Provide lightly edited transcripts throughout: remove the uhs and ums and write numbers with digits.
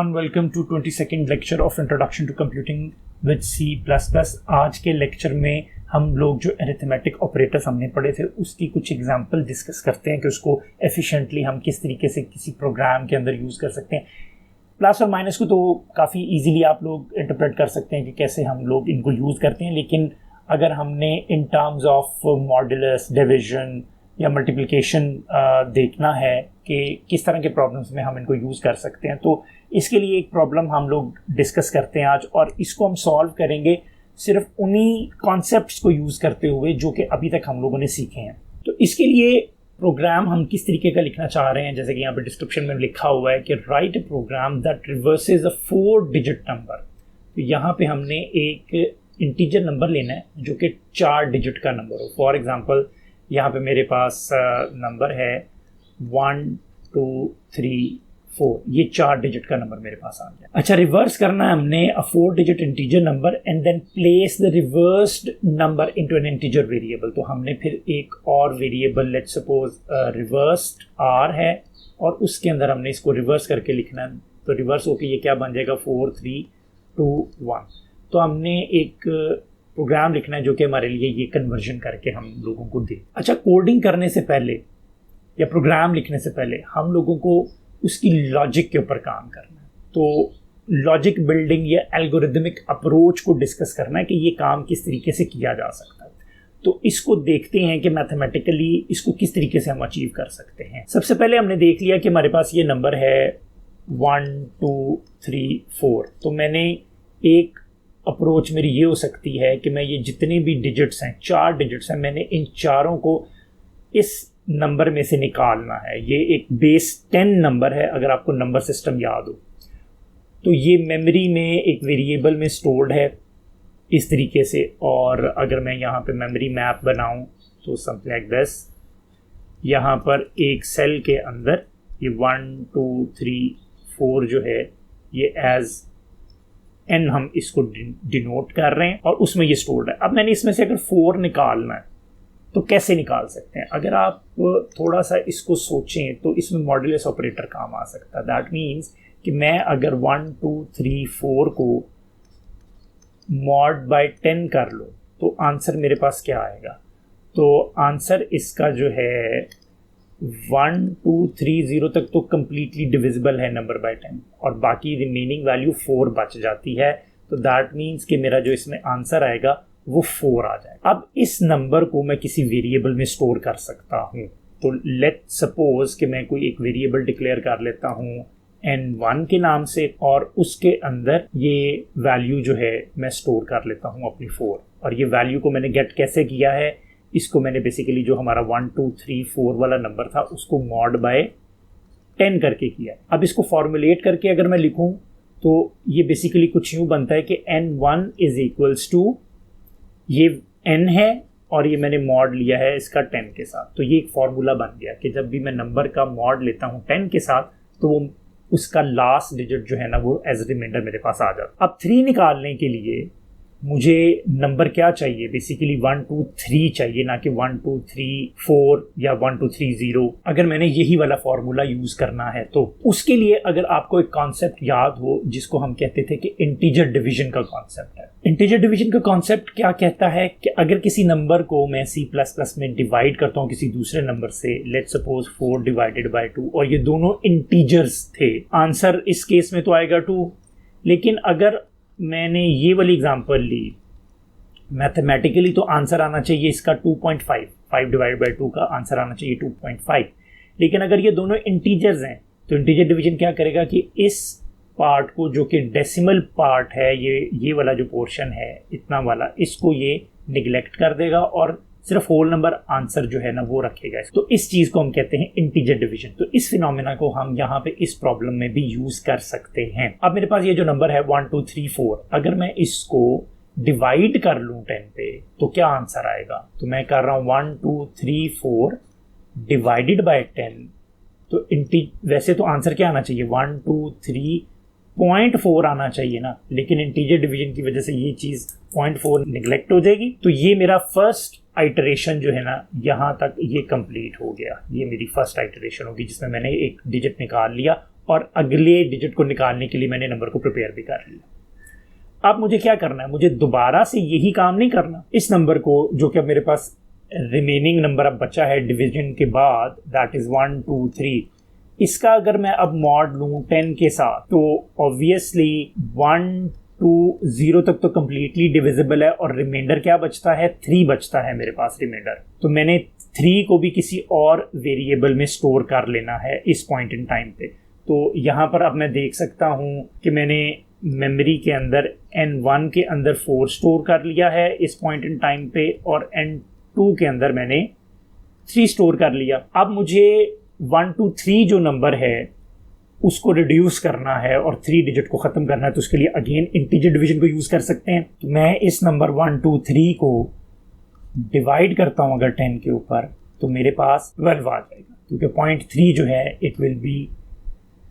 everyone, welcome to 22nd lecture of Introduction to Computing with C++। आज के lecture में हम लोग जो अरिथमेटिक ऑपरेटर्स हमने पढ़े थे उसकी कुछ एग्जांपल डिस्कस करते हैं कि उसको एफिशिएंटली हम किस तरीके से किसी प्रोग्राम के अंदर यूज़ कर सकते हैं। प्लस और माइनस को तो काफ़ी इजीली आप लोग इंटरप्रेट कर सकते हैं कि कैसे हम लोग इनको यूज़ करते हैं, लेकिन अगर हमने in terms of modulus, division या मल्टीप्लिकेशन देखना है कि किस तरह के प्रॉब्लम्स में हम इनको यूज़ कर सकते हैं, तो इसके लिए एक प्रॉब्लम हम लोग डिस्कस करते हैं आज, और इसको हम सॉल्व करेंगे सिर्फ उन्हीं कॉन्सेप्ट्स को यूज़ करते हुए जो कि अभी तक हम लोगों ने सीखे हैं। तो इसके लिए प्रोग्राम हम किस तरीके का लिखना चाह रहे हैं, जैसे कि यहाँ पे डिस्क्रिप्शन में लिखा हुआ है कि write a program that reverses a 4 digit number. तो यहाँ पे हमने एक इंटीजर नंबर लेना है जो कि 4 डिजिट का नंबर हो। फॉर एग्जांपल यहाँ पे मेरे पास नंबर है 1 2 3 4, ये 4 डिजिट का नंबर मेरे पास आ गया। अच्छा, रिवर्स करना है हमने a 4 digit integer number and then place the reversed number into an integer variable. तो हमने फिर एक और variable, let's suppose reversed r है, और उसके अंदर हमने इसको रिवर्स करके लिखना है। तो रिवर्स होके ये क्या बन जाएगा, 4 3 2 1। तो हमने एक प्रोग्राम लिखना है जो कि हमारे लिए ये कन्वर्जन करके हम लोगों को दे। अच्छा, कोडिंग करने से पहले या प्रोग्राम लिखने से पहले हम लोगों को उसकी लॉजिक के ऊपर काम करना है। तो लॉजिक बिल्डिंग या एल्गोरिदमिक अप्रोच को डिस्कस करना है कि ये काम किस तरीके से किया जा सकता है। तो इसको देखते हैं कि मैथमेटिकली इसको किस तरीके से हम अचीव कर सकते हैं। सबसे पहले हमने देख लिया कि हमारे पास ये नंबर है 1 2 3 4। तो मैंने एक अप्रोच मेरी ये हो सकती है कि मैं ये जितने भी डिजिट्स हैं, 4 डिजिट्स हैं, मैंने इन चारों को इस नंबर में से निकालना है। ये एक बेस 10 नंबर है, अगर आपको नंबर सिस्टम याद हो। तो ये मेमोरी में एक वेरिएबल में स्टोर्ड है इस तरीके से, और अगर मैं यहाँ पे मेमोरी मैप बनाऊँ तो समथिंग लाइक दिस, यहाँ पर एक सेल के अंदर ये 1 2 3 4 जो है ये एज n हम इसको डिनोट कर रहे हैं और उसमें ये स्टोर्ड है। अब मैंने इसमें से अगर 4 निकालना है तो कैसे निकाल सकते हैं? अगर आप थोड़ा सा इसको सोचें तो इसमें मॉड्यूलस ऑपरेटर काम आ सकता है। दैट मीन्स कि मैं अगर 1 2 3 4 को मॉड बाय 10 कर लूँ तो आंसर मेरे पास क्या आएगा? तो आंसर इसका जो है 1 2 3 0 तक तो कम्प्लीटली डिविजिबल है नंबर बाय 10, और बाकी रिमेनिंग वैल्यू 4 बच जाती है। तो दैट मीन्स कि मेरा जो इसमें आंसर आएगा वो 4 आ जाएगा। अब इस नंबर को मैं किसी वेरिएबल में स्टोर कर सकता हूँ। तो लेट सपोज कि मैं कोई एक वेरिएबल डिक्लेयर कर लेता हूँ n1 के नाम से, और उसके अंदर ये वैल्यू जो है मैं स्टोर कर लेता हूँ अपनी 4। और ये वैल्यू को मैंने गेट कैसे किया है? इसको मैंने बेसिकली जो हमारा 1 2 3 4 वाला नंबर था उसको मॉड बाय 10 करके किया। अब इसको फॉर्मुलेट करके अगर मैं लिखूं तो ये बेसिकली कुछ यूँ बनता है कि n1 इज इक्वल्स टू, ये n है और ये मैंने मॉड लिया है इसका 10 के साथ। तो ये एक फॉर्मूला बन गया कि जब भी मैं नंबर का मॉड लेता हूँ 10 के साथ तो वो उसका लास्ट डिजिट जो है ना वो एज रिमाइंडर मेरे पास आ जाता। अब 3 निकालने के लिए मुझे नंबर क्या चाहिए? बेसिकली 1 2 3 चाहिए, ना कि 1 2 3 4 या 1 2 3 0। अगर मैंने यही वाला फॉर्मूला यूज करना है तो उसके लिए अगर आपको एक कॉन्सेप्ट याद हो जिसको हम कहते थे कि इंटीजर डिवीजन का कॉन्सेप्ट है। इंटीजर डिवीजन का कॉन्सेप्ट क्या कहता है कि अगर किसी नंबर को मैं C++ में डिवाइड करता हूँ किसी दूसरे नंबर से, लेट सपोज 4 डिवाइडेड बाय 2, और ये दोनों इंटीजर्स थे, आंसर इस केस में तो आएगा 2। लेकिन अगर मैंने ये वाली एग्जांपल ली मैथमेटिकली तो आंसर आना चाहिए इसका 2.5, 5 डिवाइड बाई 2 का आंसर आना चाहिए 2.5। लेकिन अगर ये दोनों इंटीजर्स हैं तो इंटीजर डिवीजन क्या करेगा कि इस पार्ट को, जो कि डेसिमल पार्ट है, ये वाला जो पोर्शन है इतना वाला, इसको ये निगलेक्ट कर देगा और सिर्फ होल नंबर आंसर जो है ना वो रखेगा। तो इस चीज को हम कहते हैं इंटीजर डिवीजन। तो इस फिनोमेना को हम यहाँ पे इस प्रॉब्लम में भी यूज कर सकते हैं। अब मेरे पास ये जो नंबर है 1 2 3 4, अगर मैं इसको डिवाइड कर लूँ 10 पे तो क्या आंसर आएगा? तो मैं कर रहा हूँ 1 2 3 4 डिवाइडेड बाय 10। तो वैसे तो आंसर क्या आना चाहिए? 1 2 3.4 आना चाहिए ना, लेकिन इंटीजर डिवीजन की वजह से ये चीज 0.4 निगलेक्ट हो जाएगी। तो ये मेरा फर्स्ट आइटरेशन जो है ना यहाँ तक ये कंप्लीट हो गया। ये मेरी फर्स्ट आइटरेशन होगी जिसमें मैंने एक डिजिट निकाल लिया और अगले डिजिट को निकालने के लिए मैंने नंबर को प्रिपेयर भी कर लिया। अब मुझे क्या करना है, मुझे दोबारा से यही काम नहीं करना। इस नंबर को जो कि अब मेरे पास रिमेनिंग नंबर अब बचा है डिवीजन के बाद, दैट इज 1 2 3, इसका अगर मैं अब मॉड लूँ 10 के साथ तो ऑब्वियसली 1 2 0 तक तो कंप्लीटली डिविजिबल है और रिमाइंडर क्या बचता है, 3 बचता है मेरे पास रिमाइंडर। तो मैंने 3 को भी किसी और वेरिएबल में स्टोर कर लेना है इस पॉइंट इन टाइम पे। तो यहाँ पर अब मैं देख सकता हूँ कि मैंने मेमोरी के अंदर N1 के अंदर 4 स्टोर कर लिया है इस पॉइंट इन टाइम पे, और N2 के अंदर मैंने 3 स्टोर कर लिया। अब मुझे 1 2 3 जो नंबर है उसको रिड्यूस करना है और 3 डिजिट को ख़त्म करना है, तो उसके लिए अगेन इंटीजर डिवीजन को यूज़ कर सकते हैं। तो मैं इस नंबर 1 2 3 को डिवाइड करता हूँ अगर 10 के ऊपर, तो मेरे पास 12 आ जाएगा, क्योंकि 0.3 जो है it will be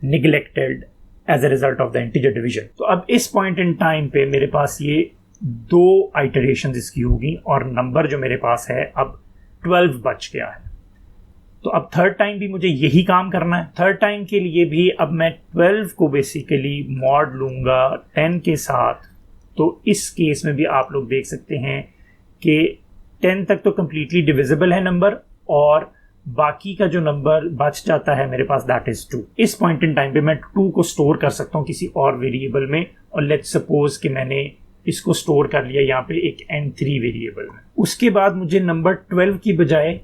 neglected as a result of the integer division. तो अब इस पॉइंट इन टाइम पे मेरे पास ये 2 आइटरेशंस इसकी होगी और नंबर जो मेरे पास है अब 12 बच गया है। तो अब थर्ड टाइम भी मुझे यही काम करना है। थर्ड टाइम के लिए भी अब मैं 12 को बेसिकली मॉड लूँगा 10 के साथ। तो इस केस में भी आप लोग देख सकते हैं कि 10 तक तो कंप्लीटली डिविजिबल है नंबर, और बाकी का जो नंबर बच जाता है मेरे पास दैट इज 2। इस पॉइंट इन टाइम पे मैं 2 को स्टोर कर सकता हूँ किसी और वेरिएबल में, और लेट्स सपोज कि मैंने इसको स्टोर कर लिया यहाँ पे एक N3 वेरिएबल में। उसके बाद मुझे नंबर 12 की बजाय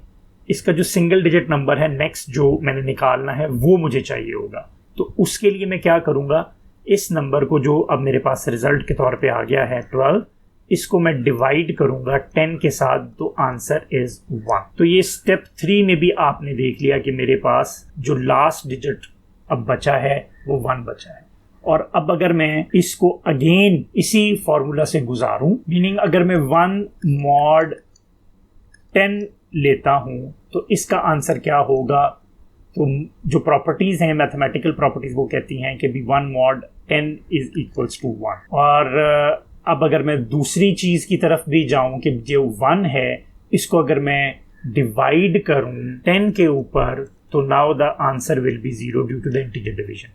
इसका जो सिंगल डिजिट नंबर है नेक्स्ट जो मैंने निकालना है वो मुझे चाहिए होगा। तो उसके लिए मैं क्या करूँगा, इस नंबर को जो अब मेरे पास रिजल्ट के तौर पे आ गया है 12, इसको मैं डिवाइड करूँगा 10 के साथ, तो आंसर इज 1। तो ये स्टेप 3 में भी आपने देख लिया कि मेरे पास जो लास्ट डिजिट अब बचा है वो 1 बचा है। और अब अगर मैं इसको अगेन इसी फॉर्मूला से गुजारूं, मीनिंग अगर मैं 1 मॉड 10 लेता हूं तो इसका आंसर क्या होगा। तो जो प्रॉपर्टीज हैं मैथमेटिकल प्रॉपर्टीज वो कहती हैं कि भी 1 मॉड 10 इज इक्वल्स टू 1। और अब अगर मैं दूसरी चीज की तरफ भी जाऊं कि जो 1 है इसको अगर मैं डिवाइड करूं 10 के ऊपर, तो now the answer will be 0 due to the integer division.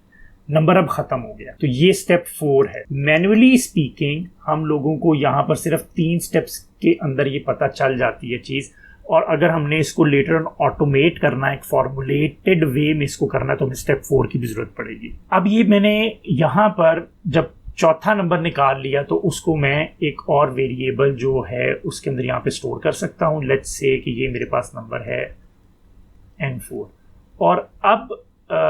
Number अब खत्म हो गया। तो ये स्टेप 4 है। मैन्युअली स्पीकिंग हम लोगों को यहाँ पर सिर्फ 3 स्टेप्स के अंदर ये पता चल जाती है चीज, और अगर हमने इसको लेटर ऑन ऑटोमेट करना है, एक फॉर्मुलेटेड वे में इसको करना है, तो हमें स्टेप 4 की भी जरूरत पड़ेगी। अब ये मैंने यहाँ पर जब चौथा नंबर निकाल लिया तो उसको मैं एक और वेरिएबल जो है उसके अंदर यहाँ पे स्टोर कर सकता हूँ। लेट्स से कि ये मेरे पास नंबर है N4, और अब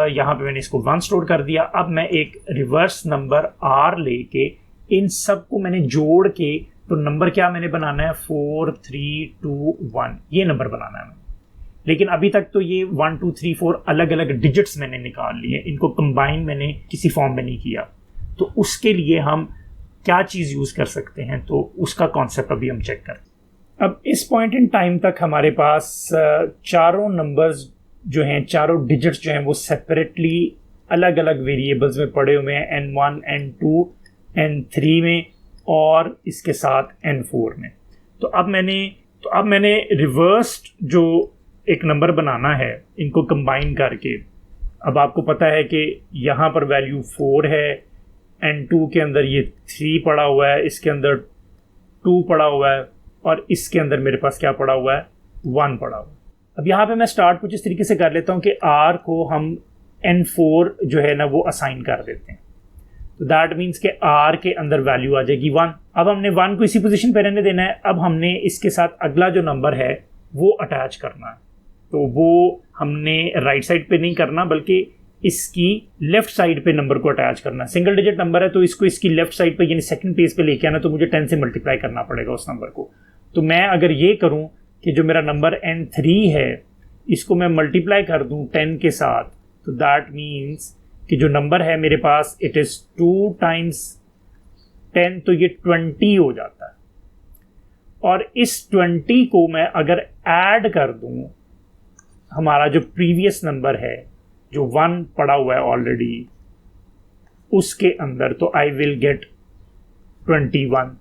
यहाँ पे मैंने इसको 1 स्टोर कर दिया। अब मैं एक रिवर्स नंबर R लेके इन सब को मैंने जोड़ के, तो नंबर क्या मैंने बनाना है 4 3 2 1, ये नंबर बनाना है मैंने। लेकिन अभी तक तो ये 1 2 3 4 अलग अलग डिजिट्स मैंने निकाल लिए, इनको कंबाइन मैंने किसी फॉर्म में नहीं किया। तो उसके लिए हम क्या चीज़ यूज़ कर सकते हैं, तो उसका कॉन्सेप्ट अभी हम चेक करते हैं। अब इस पॉइंट इन टाइम तक हमारे पास चारों नंबर्स जो हैं, चारों डिजिट्स जो हैं वो सेपरेटली अलग अलग वेरिएबल्स में पड़े हुए हैं, N1 N2 N3 में और इसके साथ N4 में। तो अब मैंने रिवर्स्ड जो एक नंबर बनाना है इनको कंबाइन करके, अब आपको पता है कि यहाँ पर वैल्यू 4 है, N2 के अंदर ये 3 पड़ा हुआ है, इसके अंदर 2 पड़ा हुआ है, और इसके अंदर मेरे पास क्या पड़ा हुआ है 1 पड़ा हुआ है। अब यहाँ पे मैं स्टार्ट कुछ इस तरीके से कर लेता हूँ कि R को हम N4 जो है ना वो असाइन कर देते हैं। तो दैट मीन्स कि R के अंदर वैल्यू आ जाएगी 1। अब हमने 1 को इसी पोजीशन पे रहने देना है। अब हमने इसके साथ अगला जो नंबर है वो अटैच करना है। तो वो हमने राइट साइड पे नहीं करना, बल्कि इसकी लेफ्ट साइड पे नंबर को अटैच करना। सिंगल डिजिट नंबर है तो इसको इसकी लेफ्ट साइड पे यानी सेकंड पेज पे लेके आना, तो मुझे 10 से मल्टीप्लाई करना पड़ेगा उस नंबर को। तो मैं अगर ये करूं कि जो मेरा नंबर N3 है इसको मैं मल्टीप्लाई कर दूं 10 के साथ, तो दैट मीन्स कि जो नंबर है मेरे पास इट इज़ 2 टाइम्स 10, तो ये 20 हो जाता है। और इस 20 को मैं अगर ऐड कर दूं हमारा जो प्रीवियस नंबर है जो 1 पड़ा हुआ है ऑलरेडी उसके अंदर, तो आई विल गेट 21।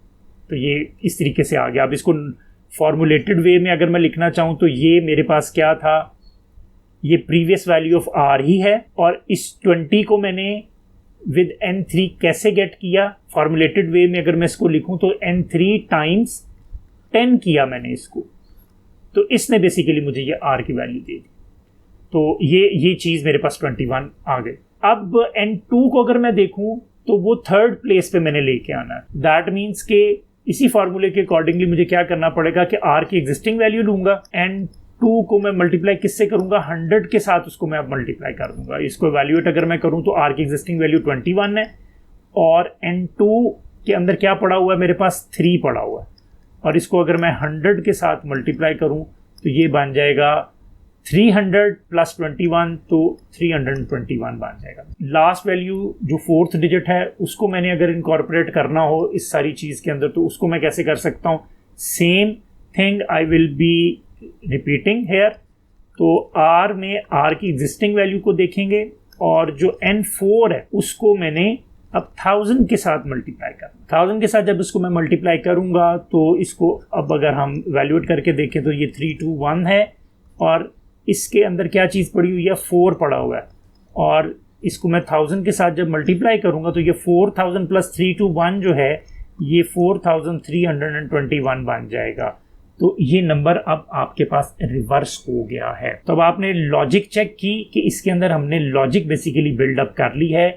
तो ये इस तरीके से आ गया। अब इसको फॉर्मुलेटेड वे में अगर मैं लिखना चाहूँ तो ये मेरे पास क्या था ये प्रीवियस वैल्यू ऑफ आर ही है, और इस 20 को मैंने विद n3 कैसे गेट किया, फॉर्मुलेटेड वे में अगर मैं इसको लिखूं तो n3 टाइम्स 10 किया मैंने इसको, तो इसने बेसिकली मुझे ये r की वैल्यू दे दी। तो ये चीज़ मेरे पास 21 आ गई। अब n2 को अगर मैं देखूं तो वो थर्ड प्लेस पे मैंने लेके आना है। दैट मीन्स के इसी फॉर्मूले के अकॉर्डिंगली मुझे क्या करना पड़ेगा कि r की एग्जिस्टिंग वैल्यू लूंगा, n2 को मैं मल्टीप्लाई किससे करूंगा, 100 के साथ उसको मैं अब मल्टीप्लाई कर दूंगा। इसको इवैल्यूएट अगर मैं करूं तो r की एग्जिस्टिंग वैल्यू 21 है, और n2 के अंदर क्या पड़ा हुआ है, मेरे पास 3 पड़ा हुआ है, और इसको अगर मैं 100 के साथ मल्टीप्लाई करूं तो ये बन जाएगा 300 प्लस 21, तो 321 बन जाएगा। लास्ट वैल्यू जो फोर्थ डिजिट है उसको मैंने अगर इनकॉर्पोरेट करना हो इस सारी चीज़ के अंदर, तो उसको मैं कैसे कर सकता हूँ, same thing I will be repeating here. तो r में r की एग्जिस्टिंग वैल्यू को देखेंगे, और जो n4 है उसको मैंने अब 1000 के साथ मल्टीप्लाई करना। 1000 के साथ जब इसको मैं मल्टीप्लाई करूंगा तो इसको अब अगर हम वैल्यूएट करके देखें तो ये 321 है, और इसके अंदर क्या चीज़ पड़ी हुई है, 4 पड़ा हुआ है, और इसको मैं 1000 के साथ जब मल्टीप्लाई करूंगा तो ये 4000 प्लस 321 जो है ये 4321 बन जाएगा। तो ये नंबर अब आपके पास रिवर्स हो गया है। तो अब आपने लॉजिक चेक की कि इसके अंदर हमने लॉजिक बेसिकली बिल्डअप कर ली है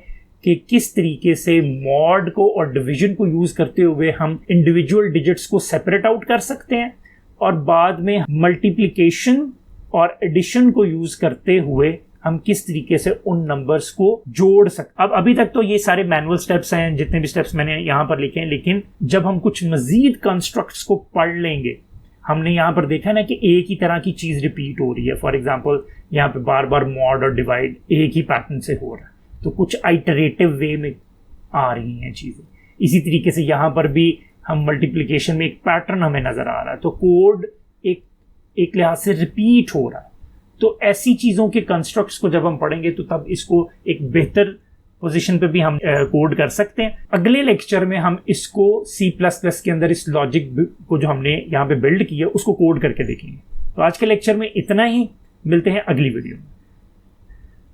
कि किस तरीके से मॉड को और डिवीजन को यूज करते हुए हम इंडिविजुअल डिजिट्स को सेपरेट आउट कर सकते हैं, और बाद में मल्टीप्लिकेशन और एडिशन को यूज करते हुए हम किस तरीके से उन नंबर्स को जोड़ सकते। अब अभी तक तो ये सारे मैनुअल स्टेप्स हैं, जितने भी स्टेप्स मैंने यहाँ पर लिखे हैं, लेकिन जब हम कुछ मजीद कंस्ट्रक्ट्स को पढ़ लेंगे, हमने यहाँ पर देखा ना कि एक ही तरह की चीज रिपीट हो रही है। फॉर एग्जांपल यहाँ पे बार बार मॉड और डिवाइड एक ही पैटर्न से हो रहा है, तो कुछ आइटरेटिव वे में आ रही हैं चीजें। इसी तरीके से यहाँ पर भी हम मल्टीप्लिकेशन में एक पैटर्न हमें नजर आ रहा है, तो कोड एक लिहाज से रिपीट हो रहा है। तो ऐसी चीजों के कंस्ट्रक्ट्स को जब हम पढ़ेंगे तो तब इसको एक बेहतर पोजीशन पे भी हम कोड कर सकते हैं। अगले लेक्चर में हम इसको C++ के अंदर इस लॉजिक को जो हमने यहाँ पे बिल्ड किया उसको कोड करके देखेंगे। तो आज के लेक्चर में इतना ही, मिलते हैं अगली वीडियो में।